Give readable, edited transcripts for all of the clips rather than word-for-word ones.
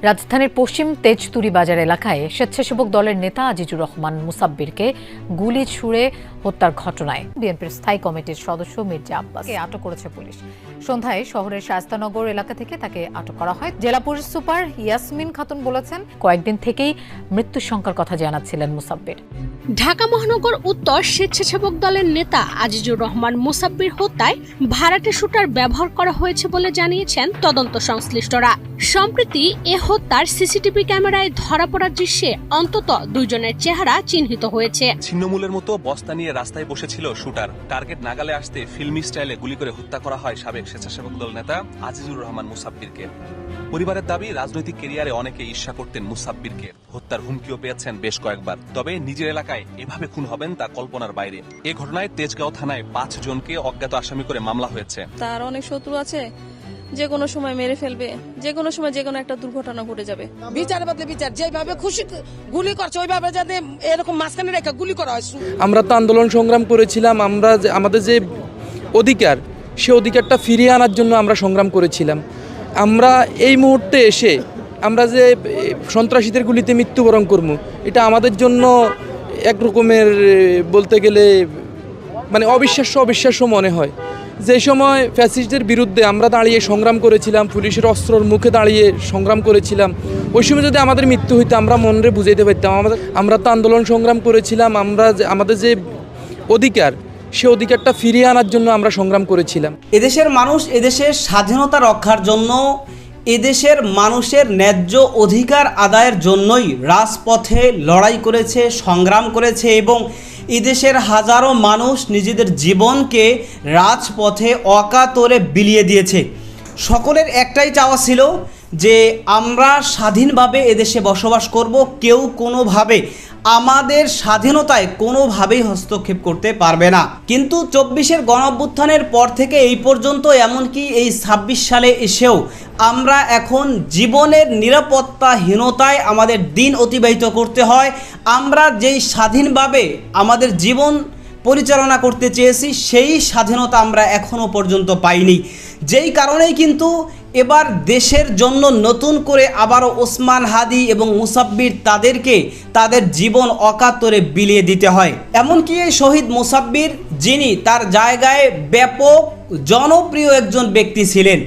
রাজধানীর পশ্চিম তেজতুরি বাজার এলাকায় স্বেচ্ছাসেবক দলের নেতা আজিজুর রহমান মুসাব্বিরকে গুলি ছুড়ে হত্যার ঘটনায় বিএনপির স্থায়ী কমিটির সদস্য মির্জা আব্বাসকে আটক করেছে পুলিশ। সন্ধ্যায় শহরের শায়েস্তানগর এলাকা থেকে তাকে আটক করা হয়। জেলা পুলিশ সুপার ইয়াসমিন খাতুন বলেছেন, কয়েকদিন থেকেই মৃত্যুর সংখ্যার কথা জানাচ্ছিলেন মুসাব্বির। ঢাকা মহানগর উত্তর স্বেচ্ছাসেবক দলের নেতা আজিজুর রহমান মুসাব্বির হত্যায় ভাড়াটে শুটার ব্যবহার করা হয়েছে বলে জানিয়েছেন তদন্ত সংশ্লিষ্টরা। সম্প্রতি এ হত্যার সিসিটিভি ক্যামেরায় ধরা পড়ার দৃশ্যে অন্তত দুইজনের চেহারা চিহ্নিত হয়েছে। ছিন্নমূলের মতো বস্তা নিয়ে রাস্তায় বসেছিল শুটার। টার্গেট নাগালে আসতে ফিল্মি স্টাইলে গুলি করে হত্যা করা হয় সাবেক স্বেচ্ছাসেবক দল নেতা আজিজুর রহমান মুসাব্বিরকে। পরিবারের দাবি, রাজনৈতিক কেরিয়ারে অনেকে ঈর্ষা করতেন মুসাব্বিরকে। হত্যার হুমকিও পেয়েছেন বেশ কয়েকবার। তবে নিজের এলাকায় এভাবে খুন হবেন তা কল্পনার বাইরে। এ ঘটনায় তেজগাঁও থানায় 5 জনকে অজ্ঞাত আসামি করে মামলা হয়েছে। তার অনেক শত্রু আছে, যে কোনো সময় মেরে ফেলবে, যে কোনো সময় যে কোনো একটা দুর্ঘটনা ঘটে যাবে। বিচার বদলে বিচার, যেভাবে খুশি গুলি করছে ওইভাবে যাতে এরকম মাঝখানে রেখে গুলি করা হয়। আমরা তো আন্দোলন সংগ্রাম করেছিলাম, আমরা আমাদের যে অধিকার সে অধিকারটা ফিরিয়ে আনার জন্য আমরা সংগ্রাম করেছিলাম। আমরা এই মুহূর্তে এসে আমরা যে সন্ত্রাসীদের গুলিতে মৃত্যুবরণ করব, এটা আমাদের জন্য এক রকমের বলতে গেলে মানে অবিশ্বাস্য মনে হয়। যে সময় ফ্যাসিস্টদের বিরুদ্ধে আমরা দাঁড়িয়ে সংগ্রাম করেছিলাম, পুলিশের অস্ত্রর মুখে দাঁড়িয়ে সংগ্রাম করেছিলাম, ওই সময় যদি আমাদের মৃত্যু হইতো আমরা মনে বুঝাইতে পারতাম। আমরা তো আন্দোলন সংগ্রাম করেছিলাম, আমাদের যে অধিকার সে অধিকারটা ফিরিয়ে আনার জন্য আমরা সংগ্রাম করেছিলাম। এদেশের মানুষ এদেশের স্বাধীনতা রক্ষার জন্য, এদেশের মানুষের ন্যায্য অধিকার আদায়ের জন্যই রাজপথে লড়াই করেছে, সংগ্রাম করেছে এবং এদেশের হাজারো মানুষ নিজেদের জীবনকে রাজপথে অকাতরে বিলিয়ে দিয়েছে। সকলের একটাই চাওয়া ছিল যে আমরা স্বাধীনভাবে এদেশে বসবাস করব, কেউ কোনোভাবে আমাদের স্বাধীনতায় কোনোভাবেই হস্তক্ষেপ করতে পারবে না। কিন্তু 24-এর গণঅভ্যুত্থানের পর থেকে এই পর্যন্ত, এমনকি এই 26 সালে এসেও আমরা এখন জীবনের নিরাপত্তাহীনতায় আমাদের দিন অতিবাহিত করতে হয়। আমরা যেই স্বাধীনভাবে আমাদের জীবন পরিচালনা করতে চেয়েছি সেই স্বাধীনতা আমরা এখনও পর্যন্ত পাইনি। যেই কারণেই কিন্তু এবার দেশের জন্য নতুন করে আবারও ওসমান হাদি এবং মুসাব্বির তাদেরকে তাদের জীবন অকাতরে বিলিয়ে দিতে হয়। এমনকি এই শহীদ মুসাব্বির, যিনি তার জায়গায় ব্যাপক জনপ্রিয় একজন ব্যক্তি ছিলেন,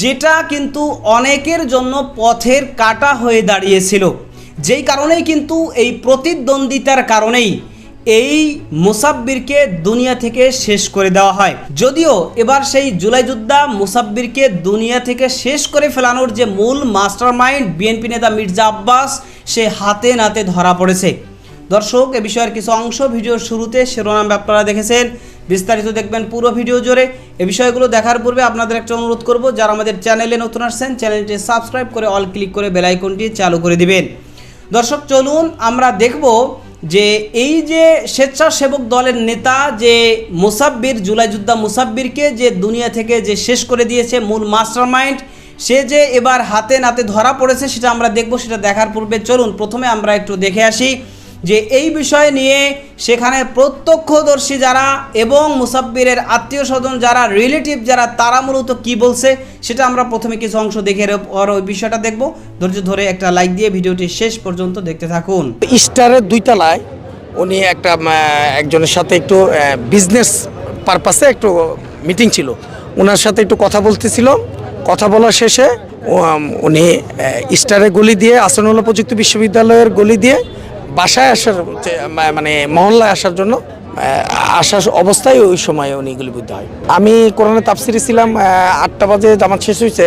যেটা কিন্তু অনেকের জন্য পথের কাঁটা হয়ে দাঁড়িয়েছিল। যেই কারণেই কিন্তু এই প্রতিদ্বন্দ্বিতার কারণেই এই মুসাব্বিরকে দুনিয়া থেকে শেষ করে দেওয়া হয়। যদিও এবার সেই জুলাই যোদ্ধা মুসাব্বিরকে দুনিয়া থেকে শেষ করে ফেলানোর যে মূল মাস্টারমাইন্ড বিএনপি নেতা মির্জা আব্বাস, সে হাতে নাতে ধরা পড়েছে। দর্শক, এ বিষয়ের কিছু অংশ ভিডিওর শুরুতে শিরোনাম আপনারা দেখেছেন, বিস্তারিত দেখবেন পুরো ভিডিও জুড়ে। এই বিষয়গুলো দেখার পূর্বে আপনাদের একটা অনুরোধ করব, যারা আমাদের চ্যানেলে নতুন আসছেন চ্যানেলটি সাবস্ক্রাইব করে অল ক্লিক করে বেল আইকনটি চালু করে দিবেন। দর্শক, চলুন আমরা দেখব যে এই যে স্বেচ্ছাসেবক দলের নেতা যে মুসাব্বির, জুলাই যোদ্ধা মুসাব্বিরকে যে দুনিয়া থেকে যে শেষ করে দিয়েছে মূল মাস্টারমাইন্ড, সে যে এবার হাতে নাতে ধরা পড়েছে সেটা আমরা দেখব। সেটা দেখার পূর্বে চলুন প্রথমে আমরা একটু দেখে আসি যে এই বিষয় নিয়ে সেখানে প্রত্যক্ষদর্শী যারা এবং মুসাব্বিরের আত্মীয় স্বজন যারা, রিলেটিভ যারা, তারা মূলত কি বলছে সেটা আমরা প্রথমে কিছু অংশ দেখে ওই বিষয়টা দেখব। ধৈর্য ধরে একটা লাইক দিয়ে ভিডিওটি শেষ পর্যন্ত দেখতে থাকুন। স্টারের 2 তলায় উনি একজনের সাথে একটু বিজনেস পারপাসে একটু মিটিং ছিল, ওনার সাথে একটু কথা বলতেছিল। কথা বলার শেষে উনি স্টারে গুলি দিয়ে, আসনাউল্লাহ প্রযুক্তি বিশ্ববিদ্যালয়ের গুলি দিয়ে বাসায় আসার মানে মহল্লায় আসার জন্য আসার অবস্থায় ওই সময় উনি গুলিবিদ্ধ হয়। আমি কোরআনে তাফসিরে ছিলাম, 8টা বাজে জামাত শেষ হয়েছে,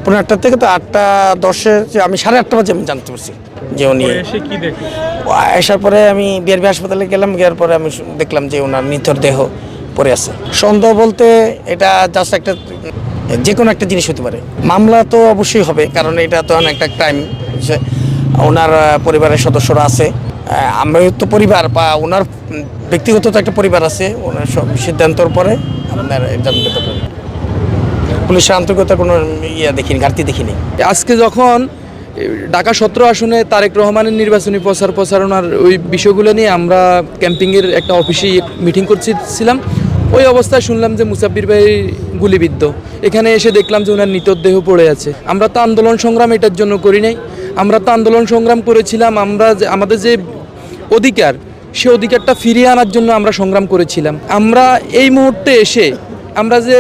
15টা থেকে তো 8:10 আমি 8:30 বাজে আমি জানতে পারছি যে উনি আসার পরে আমি বিআরবি হাসপাতালে গেলাম। গিয়ার পরে আমি দেখলাম যে ওনার নিথর দেহ পড়ে আছে। সন্দেহ বলতে এটা জাস্ট একটা যে কোনো একটা জিনিস হতে পারে। মামলা তো অবশ্যই হবে, কারণ এটা তো একটা ক্রাইম। ওনার পরিবারের সদস্যরা আছে, আমরা তো পরিবার বা ওনার ব্যক্তিগত তো একটা পরিবার আছে। ওনার সব সিদ্ধান্তর পরে আপনার জানতে পারবেন। পুলিশের আন্তরিকতা কোনো দেখিনি, ঘাটতি দেখিনি। আজকে যখন ঢাকা 17 আসনে তারেক রহমানের নির্বাচনী প্রচারণার ওই বিষয়গুলো নিয়ে আমরা ক্যাম্পিংয়ের একটা অফিসে মিটিং করছিলাম, ওই অবস্থায় শুনলাম যে মুসাব্বির ভাই গুলিবিদ্ধ। এখানে এসে দেখলাম যে ওনার মৃতদেহ পড়ে আছে। আমরা তো আন্দোলন সংগ্রাম এটার জন্য করি নাই, আমরা তো আন্দোলন সংগ্রাম করেছিলাম আমাদের যে অধিকার, সে অধিকারটা ফিরিয়ে আনার জন্য আমরা সংগ্রাম করেছিলাম। আমরা এই মুহূর্তে এসে আমরা যে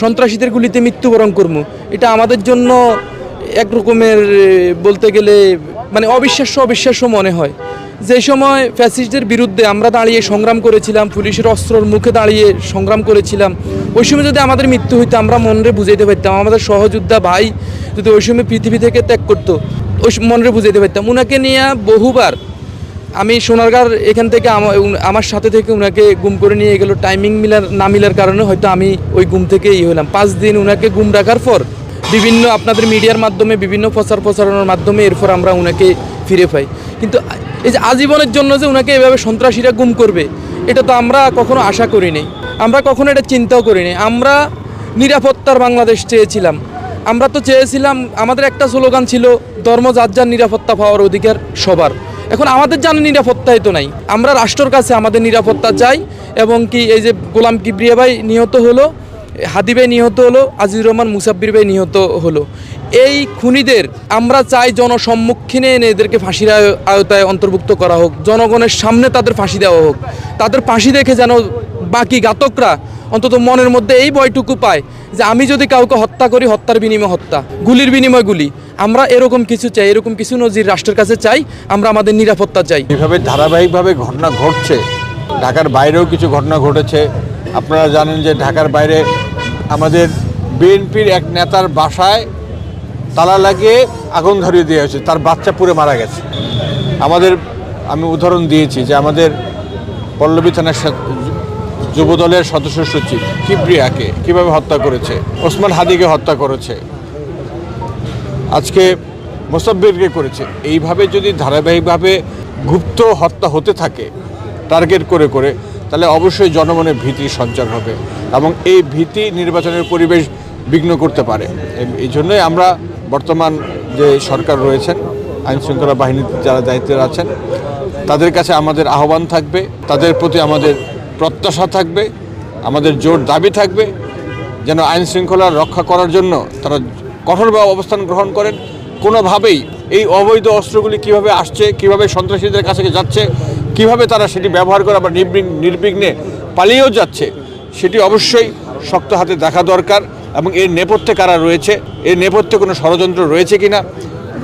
সন্ত্রাসীদের গুলিতে মৃত্যুবরণ করবো, এটা আমাদের জন্য এক রকমের বলতে গেলে মানে অবিশ্বাস্য মনে হয়। যে সময় ফ্যাসিস্টদের বিরুদ্ধে আমরা দাঁড়িয়ে সংগ্রাম করেছিলাম, পুলিশের অস্ত্রর মুখে দাঁড়িয়ে সংগ্রাম করেছিলাম, ওই সময় যদি আমাদের মৃত্যু হইতো আমরা মনরে বুঝাইতে পারতাম। আমাদের সহযোদ্ধা ভাই যদি ওই সময় পৃথিবী থেকে ত্যাগ করতো, ওই মনরে বুঝাইতে পারতাম। ওনাকে নিয়ে বহুবার আমি সোনারগাঁর এখান থেকে আমার সাথে থেকে ওনাকে গুম করে নিয়ে গেল। টাইমিং না মিলার কারণে হয়তো আমি ওই গুম থেকে হলাম। 5 দিন ওনাকে গুম রাখার পর বিভিন্ন আপনাদের মিডিয়ার মাধ্যমে বিভিন্ন প্রচারণার মাধ্যমে এরপর আমরা ওনাকে ফিরে পাই। কিন্তু এই যে আজীবনের জন্য যে ওনাকে এভাবে সন্ত্রাসীরা গুম করবে, এটা তো আমরা কখনো আশা করিনি, আমরা কখনো এটা চিন্তাও করিনি। আমরা নিরাপত্তার বাংলাদেশ চেয়েছিলাম। আমরা তো চেয়েছিলাম, আমাদের একটা স্লোগান ছিল, ধর্ম যার যার নিরাপত্তা পাওয়ার অধিকার সবার। এখন আমাদের জানা নিরাপত্তাই তো নাই। আমরা রাষ্ট্রের কাছে আমাদের নিরাপত্তা চাই। এবং কি এই যে গোলাম কিবরিয়া ভাই নিহত হলো, হাদি ভাই নিহত হলো, আজিজুর রহমান মুসাব্বির ভাই নিহত হলো, এই খুনিদের আমরা চাই জনসম্মুখীনে এনে এদেরকে ফাঁসির আওতায় অন্তর্ভুক্ত করা হোক, জনগণের সামনে তাদের ফাঁসি দেওয়া হোক। তাদের ফাঁসি দেখে যেন বাকি ঘাতকরা অন্তত মনের মধ্যে এই ভয়টুকু পায় যে আমি যদি কাউকে হত্যা করি, হত্যার বিনিময়ে হত্যা, গুলির বিনিময়ে গুলি। আমরা এরকম কিছু চাই, এরকম কিছু নজির রাষ্ট্রের কাছে চাই। আমরা আমাদের নিরাপত্তা চাই। এভাবে ধারাবাহিকভাবে ঘটনা ঘটছে। ঢাকার বাইরেও কিছু ঘটনা ঘটেছে। আপনারা জানেন যে ঢাকার বাইরে আমাদের বিএনপির এক নেতার বাসায় তালা লাগিয়ে আগুন ধরিয়ে দেওয়া হয়েছে, তার বাচ্চা পুড়ে মারা গেছে। আমি উদাহরণ দিয়েছি যে আমাদের পল্লবী থানার যুবদলের সদস্য সচিব কিবরিয়াকে কীভাবে হত্যা করেছে, ওসমান হাদিকে হত্যা করেছে, আজকে মুসাব্বিরকে করেছে। এইভাবে যদি ধারাবাহিকভাবে গুপ্ত হত্যা হতে থাকে টার্গেট করে, তাহলে অবশ্যই জনমনে ভীতির সঞ্চার হবে এবং এই ভীতি নির্বাচনের পরিবেশ বিঘ্ন করতে পারে। এই জন্যই আমরা বর্তমান যে সরকার রয়েছেন, আইনশৃঙ্খলা বাহিনীতে যারা দায়িত্বে আছেন, তাদের কাছে আমাদের আহ্বান থাকবে, তাদের প্রতি আমাদের প্রত্যাশা থাকবে, আমাদের জোর দাবি থাকবে যেন আইনশৃঙ্খলা রক্ষা করার জন্য তারা কঠোরভাবে অবস্থান গ্রহণ করেন। কোনোভাবেই এই অবৈধ অস্ত্রগুলি কিভাবে আসছে, কিভাবে সন্ত্রাসীদের কাছে যাচ্ছে, কিভাবে তারা সেটি ব্যবহার করে আবার নির্বিঘ্নে পালিয়েও যাচ্ছে, সেটি অবশ্যই শক্ত হাতে দেখা দরকার। এবং এর নেপথ্যে কারা রয়েছে, এর নেপথ্যে কোনো ষড়যন্ত্র রয়েছে কিনা,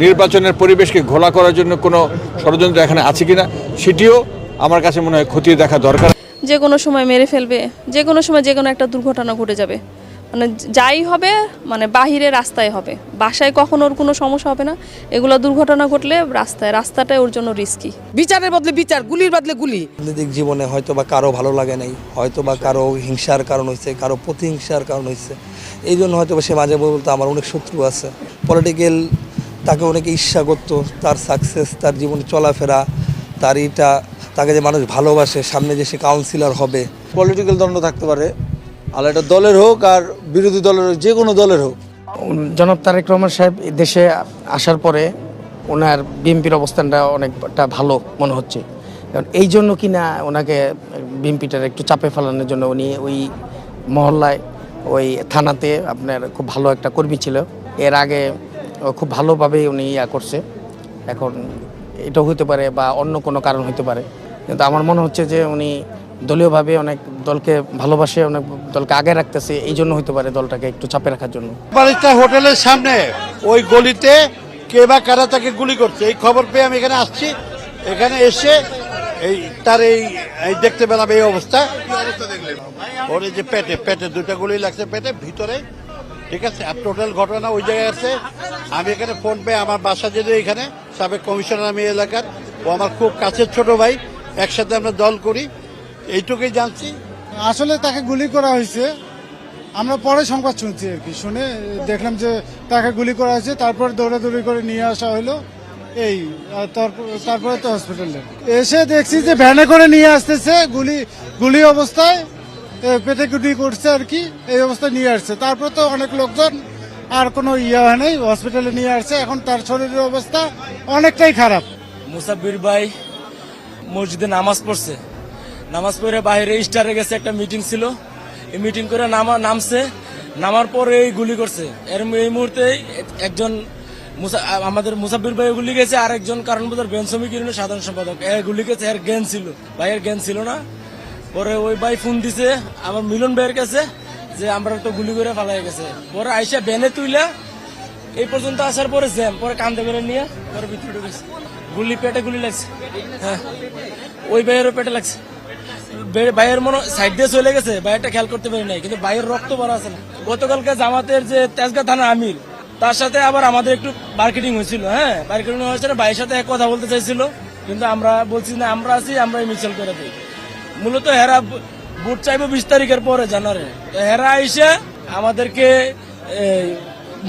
নির্বাচনের পরিবেশকে ঘোলা করার জন্য কোনো ষড়যন্ত্র এখানে আছে কিনা, সেটিও আমার কাছে মনে হয় খতিয়ে দেখা দরকার। যে কোনো সময় মেরে ফেলবে, যে কোনো সময় যে কোনো একটা দুর্ঘটনা ঘটে যাবে। মানে যাই হবে, মানে বাহিরে রাস্তায় হবে, বাসায় কখনো ওর কোনো সমস্যা হবে না। এগুলো দুর্ঘটনা ঘটলে রাস্তাটাই ওর জন্য রিস্কি। বিচারের বদলে বিচার, গুলির বদলে গুলি। রাজনৈতিক জীবনে হয়তো বা কারো ভালো লাগে নাই, হয়তো বা কারো হিংসার কারণ হয়েছে, কারো প্রতিহিংসার কারণ হয়েছে, এই জন্য হয়তো বা সে মাঝে বলতো আমার অনেক শত্রু আছে। পলিটিক্যাল তাকে অনেকে ঈর্ষা করতো, তার সাকসেস, তার জীবনে চলাফেরা, তার এটা, তাকে যে মানুষ ভালোবাসে, সামনে যে সে কাউন্সিলর হবে। পলিটিক্যাল দ্বন্দ্ব থাকতে পারে, আর এটা দলের হোক আর বিরোধী দলের হোক, যে কোনো দলের হোক। জনাব তারেক রহমান সাহেব দেশে আসার পরে ওনার বিএনপির অবস্থানটা অনেকটা ভালো মনে হচ্ছে। কারণ এই জন্য কিনা ওনাকে বিএনপিটার একটু চাপে ফেলানোর জন্য উনি ওই মহল্লায়, ওই থানাতে আপনার খুব ভালো একটা কর্মী ছিল। এর আগে খুব ভালোভাবেই উনি করছে। এখন এটাও হতে পারে বা অন্য কোনো কারণ হতে পারে, কিন্তু আমার মনে হচ্ছে যে উনি দলীয়ভাবে অনেক দলকে ভালোবাসে, অনেক দলকে আগে রাখতেছে, এই জন্য হতে পারে দলটাকে একটু চাপে রাখার জন্য। বারিস্টার হোটেলের সামনে ওই গলিতে কে বা কারা তাকে গুলি করছে, এই খবর পেয়ে আমি এখানে আসছি। এখানে এসে তার এই দেখতে পেলাম এই অবস্থা। ওর এই যে পেটে 2টা গুলি লাগছে, পেটে ভিতরে, ঠিক আছে। আর টোটাল ঘটনা ওই জায়গায় আছে। আমি এখানে ফোন পেয়ে আমার বাসা যেতে, এখানে সাবেক কমিশনার আমি এলাকার, ও আমার খুব কাছের ছোট ভাই, একসাথে আমরা দল করি, এইটুকুই জানছি। আসলে তাকে গুলি করা হয়েছে, আমরা পরে সংবাদ শুনছি আর কি, শুনে দেখলাম যে তাকে গুলি করা হয়েছে। তারপর দৌড়াদৌড়ি করে নিয়ে আসা হলো, এই তারপরে তো হসপিটালে এসে দেখছি যে ভ্যানে করে নিয়ে আসতেছে, গুলি অবস্থায় পেটে গুলি করছে আর কি, এই অবস্থায় নিয়ে আসছে। তারপর তো অনেক লোকজন, আর কোনো হয় নাই, হসপিটালে নিয়ে আসছে। এখন তার শরীরের অবস্থা অনেকটাই খারাপ। মুসাব্বির ভাই মসজিদে নামাজ পড়ছে, নামাজ পড়ে বাইরে স্টারে গেছে, একটা মিটিং ছিল, এই মিটিং করে নামছে, নামার পরে এই গুলি করছে। এই মুহূর্তে একজন আমাদের মুসাব্বির ভাই গুলি গেছে, আর একজন কারণবাজার ব্যাংক শ্রমিক ইউনিয়নের সাধারণ সম্পাদক গুলি গেছে। এর জ্ঞান ছিল, ভাইয়ের জ্ঞান ছিল না। পরে ওই ভাই ফোন দিছে আমার মিলন ভাইয়ের কাছে যে আমরা তো গুলি করে ফেলাই গেছে। পরে আইসা ব্যানে তুইলা এই পর্যন্ত আসার পরে জ্যাম, পরে কান্দে বেড়ে নিয়ে পরে ভিতরে ঢুকেছে। গুলি পেটে গুলি লাগছে, হ্যাঁ ওই ভাইয়েরও পেটে লাগছে। ভাইয়ের মনে সাইড দিয়ে চলে গেছে, ভাইয়েরটা খেয়াল করতে পারি নাই, কিন্তু ভাইয়ের রক্ত ভরা আছে না। গতকালকে জামাতের যে তেজগাঁ থানা আমির, তার সাথে আবার আমাদের একটু মার্কেটিং হয়েছিল, হ্যাঁ মার্কেটিং হয়েছিল, ভাইয়ের সাথে কথা বলতে চাইছিল, কিন্তু আমরা বলছি না আমরা আছি, আমরা মিছিল করে দিই। মূলত হেরা ভোট চাইবো 20 তারিখের পরে জানুয়ারি, হেরা আইসে আমাদেরকে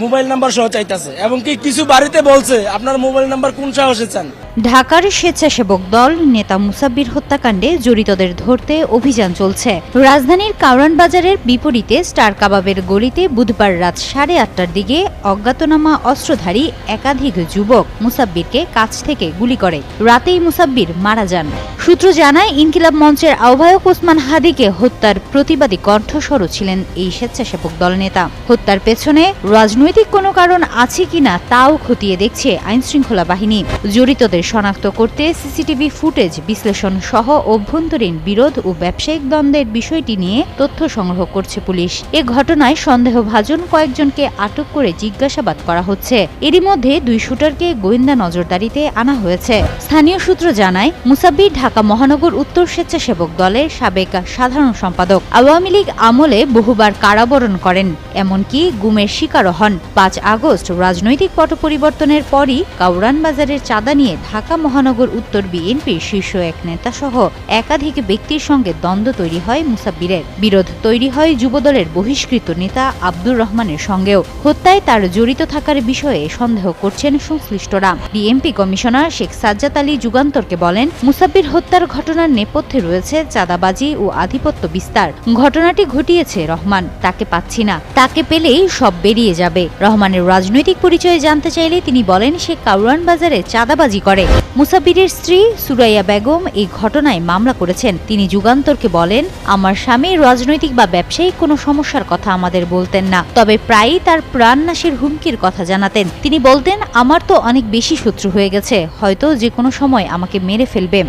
মোবাইল নাম্বার সহ চাইতেছে, এবং কি কিছু বাড়িতে বলছে আপনার মোবাইল নাম্বার কোন সাহসে চান। ঢাকার স্বেচ্ছাসেবক দল নেতা মুসাব্বির হত্যাকাণ্ডে জড়িতদের ধরতে অভিযান চলছে। রাজধানীর কারওয়ান বাজারের বিপরীতে স্টার কাবাবের গলিতে বুধবার রাত 8:30টার দিকে অজ্ঞাতনামা অস্ত্রধারী একাধিক যুবক মুসাব্বিরকে কাছ থেকে গুলি করে। রাতেই মুসাব্বির মারা যান। সূত্র জানায়, ইনকিলাব মঞ্চের আহ্বায়ক ওসমান হাদিকে হত্যার প্রতিবাদী কণ্ঠস্বরও ছিলেন এই স্বেচ্ছাসেবক দল নেতা। হত্যার পেছনে রাজনৈতিক কোনো কারণ আছে কিনা তাও খতিয়ে দেখছে আইনশৃঙ্খলা বাহিনী। জড়িতদের শনাক্ত করতে সিসিটিভি ফুটেজ বিশ্লেষণ সহ অভ্যন্তরীণ বিরোধ ও ব্যবসায়িক দ্বন্দ্বের বিষয়টি নিয়ে তথ্য সংগ্রহ করছে পুলিশ। এ ঘটনায় সন্দেহভাজন কয়েকজনকে আটক করে জিজ্ঞাসাবাদ করা হচ্ছে। এরই মধ্যে 2 শুটারকে গোয়েন্দা নজরদারিতে আনা হয়েছে। স্থানীয় সূত্র জানায়, মুসাব্বির ঢাকা মহানগর উত্তর স্বেচ্ছাসেবক দলের সাবেক সাধারণ সম্পাদক। আওয়ামী লীগ আমলে বহুবার কারাবরণ করেন, এমনকি গুমের শিকারও হন। 5 আগস্ট রাজনৈতিক পট পরিবর্তনের পরই কারওয়ান বাজারের চাঁদা নিয়ে ঢাকা মহানগর উত্তর বিএনপির শীর্ষ এক নেতা সহ একাধিক ব্যক্তির সঙ্গে দ্বন্দ্ব তৈরি হয় মুসাব্বিরের। বিরোধ তৈরি হয় যুবদলের বহিষ্কৃত নেতা আব্দুর রহমানের সঙ্গেও। হত্যায় তার জড়িত থাকার বিষয়ে সন্দেহ করছেন সংশ্লিষ্টরা। বিএনপি কমিশনার শেখ সাজ্জাদ আলী যুগান্তরকে বলেন, মুসাব্বির হত্যার ঘটনার নেপথ্যে রয়েছে চাঁদাবাজি ও আধিপত্য বিস্তার। ঘটনাটি ঘটিয়েছে রহমান, তাকে পাচ্ছি না, তাকে পেলেই সব বেরিয়ে যাবে। রহমানের রাজনৈতিক পরিচয় জানতে চাইলে তিনি বলেন, সে কারওয়ান বাজারে চাঁদাবাজি করে। মুসাব্বিরের স্ত্রী সুরাইয়া বেগম এই ঘটনায় মামলা করেছেন। তিনি যুগান্তরকে বলেন, আমার স্বামী রাজনৈতিক বা ব্যবসায়িক কোনো সমস্যার কথা আমাদের বলতেন না, তবে প্রায়ই তার প্রাণনাশের হুমকির কথা জানাতেন। তিনি বলতেন, আমার তো অনেক বেশি শত্রু হয়ে গেছে, হয়তো যে কোনো সময় আমাকে মেরে ফেলবে।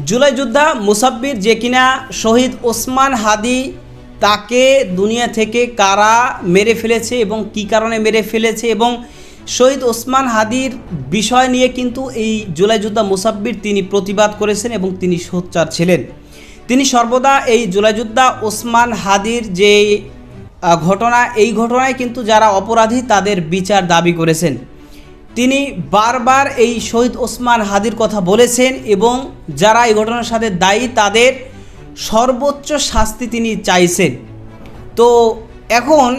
জুলাই যোদ্ধা মুসাব্বির যে কিনা শহীদ ওসমান হাদি, তাকে দুনিয়া থেকে কারা মেরে ফেলেছে এবং কি কারণে মেরে ফেলেছে, এবং শহীদ ওসমান হাদির বিষয় নিয়ে কিন্তু এই জুলাই যোদ্ধা মুসাব্বির তিনি প্রতিবাদ করেছেন এবং তিনি সোচ্চার ছিলেন। তিনি সর্বদা এই জুলাই যোদ্ধা ওসমান হাদির যে ঘটনা, এই ঘটনায় কিন্তু যারা অপরাধী তাদের বিচার দাবি করেছেন। তিনি বারবার এই শহীদ ওসমান হাদির কথা বলেছেন এবং যারা এই ঘটনার সাথে দায়ী তাদের সর্বোচ্চ শাস্তি তিনি চাইছেন। তো এখন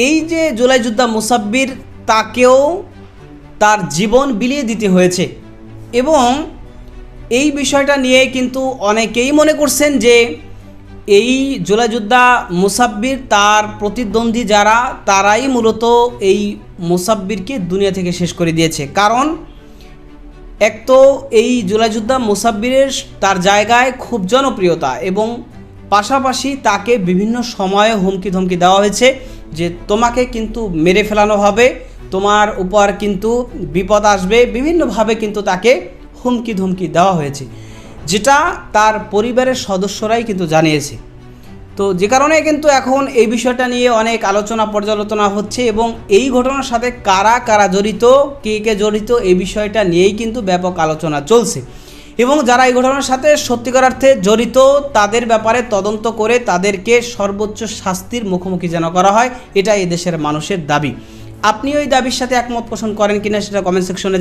এই যে জুলাই যোদ্ধা মুসাব্বির, তাকেও তার জীবন বিলিয়ে দিতে হয়েছে, এবং এই বিষয়টা নিয়ে কিন্তু অনেকেই মনে করছেন যে এই জুলাই যোদ্ধা মুসাব্বির, তার প্রতিদ্বন্দ্বী যারা, তারাই মূলত এই মুসাব্বিরকে দুনিয়া থেকে শেষ করে দিয়েছে। কারণ এক তো এই জুলাই যোদ্ধা মুসাব্বিরের তার জায়গায় খুব জনপ্রিয়তা, এবং পাশাপাশি তাকে বিভিন্ন সময়ে হুমকি ধমকি দেওয়া হয়েছে যে তোমাকে কিন্তু মেরে ফেলানো হবে, তোমার উপর কিন্তু বিপদ আসবে, বিভিন্নভাবে কিন্তু তাকে হুমকি ধমকি দেওয়া হয়েছে, যেটা তার পরিবারের সদস্যরাই কিন্তু জানিয়েছে। তো যে কারণে কিন্তু এখন এই বিষয়টা নিয়ে অনেক আলোচনা পর্যালোচনা হচ্ছে, এবং এই ঘটনার সাথে কারা কারা জড়িত, কে কে জড়িত, এই বিষয়টা নিয়েই কিন্তু ব্যাপক আলোচনা চলছে। এবং যারা এই ঘটনার সাথে সত্যিকার অর্থে জড়িত তাদের ব্যাপারে তদন্ত করে তাদেরকে সর্বোচ্চ শাস্তির মুখোমুখি যেন করা হয়, এটা এই দেশের মানুষের দাবি। আপনি ওই দাবির সাথে একমত পোষণ করেন কিনা সেটা কমেন্ট সেকশনে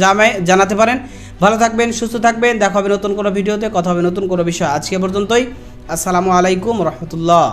জানাতে পারেন। ভালো থাকবেন, সুস্থ থাকবেন, দেখা হবে নতুন কোনো ভিডিওতে, কথা হবে নতুন কোনো বিষয়। আজকে পর্যন্তই। আসসালামু আলাইকুম রহমতুল্লাহ।